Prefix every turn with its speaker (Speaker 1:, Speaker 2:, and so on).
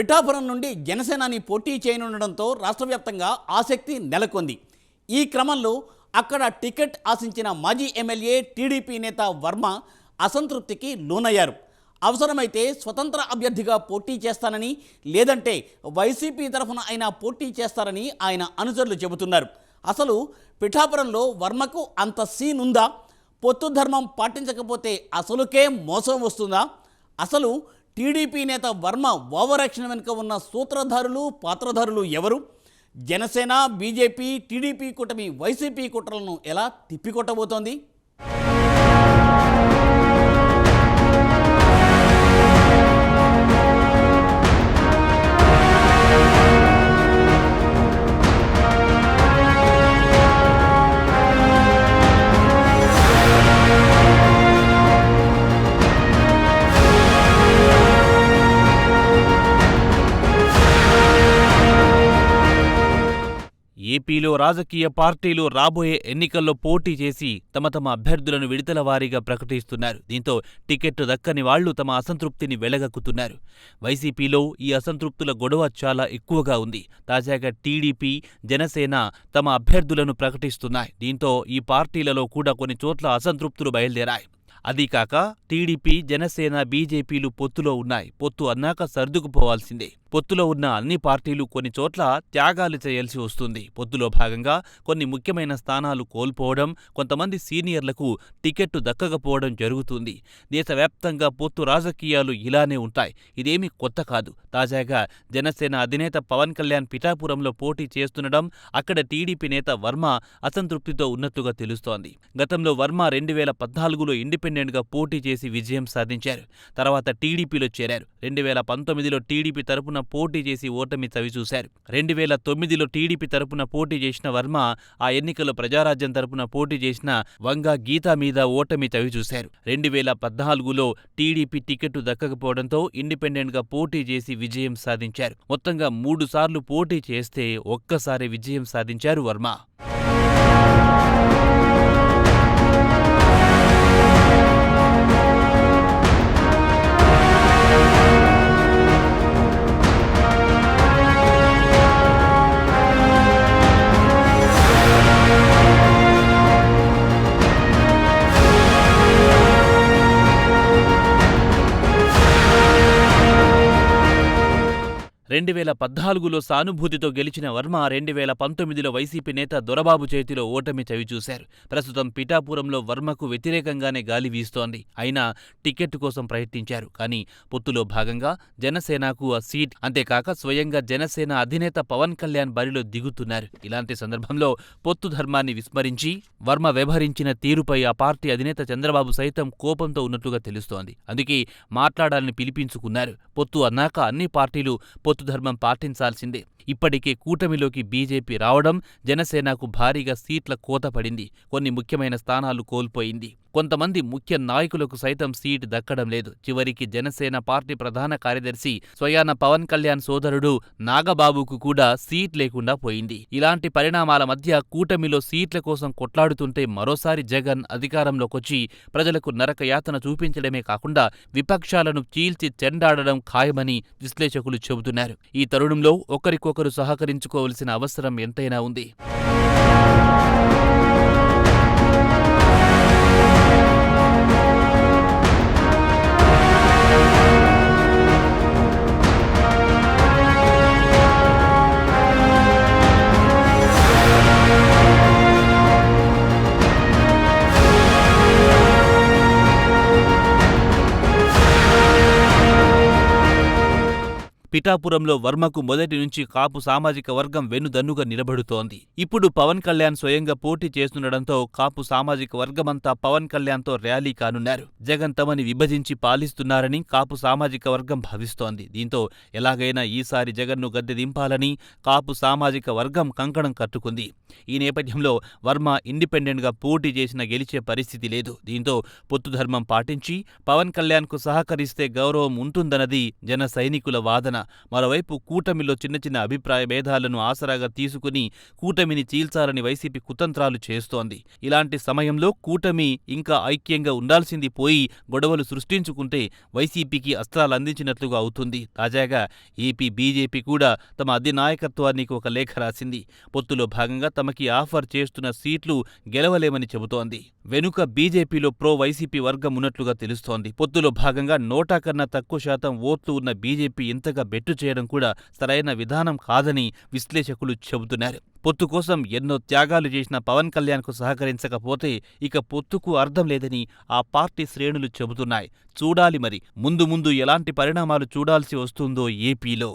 Speaker 1: పిఠాపురం నుండి జనసేనాని పోటీ చేయనుండడంతో రాష్ట్ర వ్యాప్తంగా ఆసక్తి నెలకొంది. ఈ క్రమంలో అక్కడ టికెట్ ఆశించిన మాజీ ఎమ్మెల్యే టీడీపీ నేత వర్మ అసంతృప్తికి లోనయ్యారు. అవసరమైతే స్వతంత్ర అభ్యర్థిగా పోటీ చేస్తానని, లేదంటే వైసీపీ తరఫున అయినా పోటీ చేస్తారని ఆయన అనుచరులు చెబుతున్నారు. అసలు పిఠాపురంలో వర్మకు అంత సీన్ ఉందా? పొత్తు ధర్మం పాటించకపోతే అసలుకే మోసం వస్తుందా? అసలు టీడీపీ నేత వర్మ ఓవర్ యాక్షన్ వెనుక ఉన్న సూత్రధారులు, పాత్రధారులు ఎవరు? జనసేన, బీజేపీ, టీడీపీ కూటమి వైసీపీ కుట్రలను ఎలా తిప్పికొట్టబోతోంది?
Speaker 2: ఏపీలో రాజకీయ పార్టీలు రాబోయే ఎన్నికల్లో పోటీ చేసి తమ అభ్యర్థులను విడతల వారీగా ప్రకటిస్తున్నారు. దీంతో టికెట్ దక్కని వాళ్లు తమ అసంతృప్తిని వెళ్లగక్కుతున్నారు. వైసీపీలో ఈ అసంతృప్తుల గొడవ చాలా ఎక్కువగా ఉంది. తాజాగా టీడీపీ, జనసేన తమ అభ్యర్థులను ప్రకటిస్తున్నాయి. దీంతో ఈ పార్టీలలో కూడా కొన్ని చోట్ల అసంతృప్తులు బయలుదేరాయి. అదీకాక టీడీపీ, జనసేన, బీజేపీలు పొత్తులో ఉన్నాయి. పొత్తు అన్నాక సర్దుకుపోవాల్సిందే. పొత్తులో ఉన్న అన్ని పార్టీలు కొన్ని చోట్ల త్యాగాలు చేయాల్సి వస్తుంది. పొత్తులో భాగంగా కొన్ని ముఖ్యమైన స్థానాలు కోల్పోవడం, కొంతమంది సీనియర్లకు టికెట్టు దక్కకపోవడం జరుగుతుంది. దేశవ్యాప్తంగా పొత్తు రాజకీయాలు ఇలానే ఉంటాయి. ఇదేమీ కొత్త కాదు. తాజాగా జనసేన అధినేత పవన్ కళ్యాణ్ పిఠాపురంలో పోటీ చేస్తుండడం, అక్కడ టీడీపీ నేత వర్మ అసంతృప్తితో ఉన్నట్లుగా తెలుస్తోంది. గతంలో వర్మ 2014లో ఇండిపెండెంట్గా పోటీ చేసి విజయం సాధించారు. తర్వాత టీడీపీలో చేరారు. 2019లో టీడీపీ తరపున పోటీ చేసి ఓటమి చవిచూశారు. 2009లో టీడీపీ తరపున పోటీ చేసిన వర్మ ఆ ఎన్నికల్లో ప్రజారాజ్యం తరపున పోటీ చేసిన వంగా గీత మీద ఓటమి చవిచూశారు. 2014లో టీడీపీ టికెట్టు దక్కకపోవడంతో ఇండిపెండెంట్గా పోటీ చేసి విజయం సాధించారు. మొత్తంగా 3 సార్లు పోటీ చేస్తే ఒక్కసారి విజయం సాధించారు వర్మ. రెండు 2014లో సానుభూతితో గెలిచిన వర్మ 2019లో వైసీపీ నేత దొరబాబు చేతిలో ఓటమి చవిచూశారు. ప్రస్తుతం పిఠాపురంలో వర్మకు వ్యతిరేకంగానే గాలి వీస్తోంది. అయినా టికెట్ కోసం ప్రయత్నించారు. కానీ పొత్తులో భాగంగా జనసేనకు ఆ సీట్, అంతేకాక స్వయంగా జనసేన అధినేత పవన్ కళ్యాణ్ బరిలో దిగుతున్నారు. ఇలాంటి సందర్భంలో పొత్తు ధర్మాన్ని విస్మరించి వర్మ వ్యవహరించిన తీరుపై ఆ పార్టీ అధినేత చంద్రబాబు సైతం కోపంతో ఉన్నట్లుగా తెలుస్తోంది. అందుకే మాట్లాడాలని పిలిపించుకున్నారు. పొత్తు అన్నాక అన్ని పార్టీలు పొత్తు ధర్మం పాటించాల్సిందే. ఇప్పటికే కూటమిలోకి బీజేపీ రావడం జనసేనకు భారీగా సీట్ల కోత పడింది. కొన్ని ముఖ్యమైన స్థానాలు కోల్పోయింది. కొంతమంది ముఖ్య నాయకులకు సైతం సీటు దక్కడం లేదు. చివరికి జనసేన పార్టీ ప్రధాన కార్యదర్శి స్వయాన పవన్ కళ్యాణ్ సోదరుడు నాగబాబుకు కూడా సీట్ లేకుండా పోయింది. ఇలాంటి పరిణామాల మధ్య కూటమిలో సీట్ల కోసం కొట్లాడుతుంటే మరోసారి జగన్ అధికారంలోకొచ్చి ప్రజలకు నరకయాతన చూపించడమే కాకుండా విపక్షాలను చీల్చి చెండాడడం ఖాయమని విశ్లేషకులు చెబుతున్నారు. ఈ తరుణంలో ఒకరికొకరు సహకరించుకోవలసిన అవసరం ఎంతైనా ఉంది. పిఠాపురంలో వర్మకు మొదటి నుంచి కాపు సామాజిక వర్గం వెన్నుదన్నుగా నిలబడుతోంది. ఇప్పుడు పవన్ కళ్యాణ్ స్వయంగా పోటీ చేస్తుండడంతో కాపు సామాజిక వర్గమంతా పవన్ కళ్యాణ్తో ర్యాలీ కానున్నారు. జగన్ తమని విభజించి పాలిస్తున్నారని కాపు సామాజిక వర్గం భావిస్తోంది. దీంతో ఎలాగైనా ఈసారి జగన్ను గద్దె దింపాలని కాపు సామాజిక వర్గం కంకణం కట్టుకుంది. ఈ నేపథ్యంలో వర్మ ఇండిపెండెంట్గా పోటీ చేసినా గెలిచే పరిస్థితి లేదు. దీంతో పొత్తు ధర్మం పాటించి పవన్ కళ్యాణ్కు సహకరిస్తే గౌరవం ఉంటుందన్నది జన సైనికుల వాదన. మరోవైపు కూటమిలో చిన్న చిన్న అభిప్రాయ భేదాలను ఆసరాగా తీసుకుని కూటమిని చీల్చాలని వైసీపీ కుతంత్రాలు చేస్తోంది. ఇలాంటి సమయంలో కూటమి ఇంకా ఐక్యంగా ఉండాల్సింది పోయి గొడవలు సృష్టించుకుంటే వైసీపీకి అస్త్రాలు అందించినట్లుగా అవుతుంది. తాజాగా ఏపీ బీజేపీ కూడా తమ అధినాయకత్వానికి ఒక లేఖ రాసింది. పొత్తులో భాగంగా తమకి ఆఫర్ చేస్తున్న సీట్లు గెలవలేమని చెబుతోంది. వెనుక బీజేపీలో ప్రో వైసీపీ వర్గం ఉన్నట్లుగా తెలుస్తోంది. పొత్తులో భాగంగా 100 కన్నా తక్కువ శాతం ఓట్లు ఉన్న బీజేపీ ఇంతగా బెట్టు చేయడం కూడా సరైన విధానం కాదని విశ్లేషకులు చెబుతున్నారు. పొత్తు కోసం ఎన్నో త్యాగాలు చేసిన పవన్ కళ్యాణ్కు సహకరించకపోతే ఇక పొత్తుకు అర్థం లేదని ఆ పార్టీ శ్రేణులు చెబుతున్నాయి. చూడాలి మరి ముందు ముందు ఎలాంటి పరిణామాలు చూడాల్సి వస్తుందో ఏపీలో.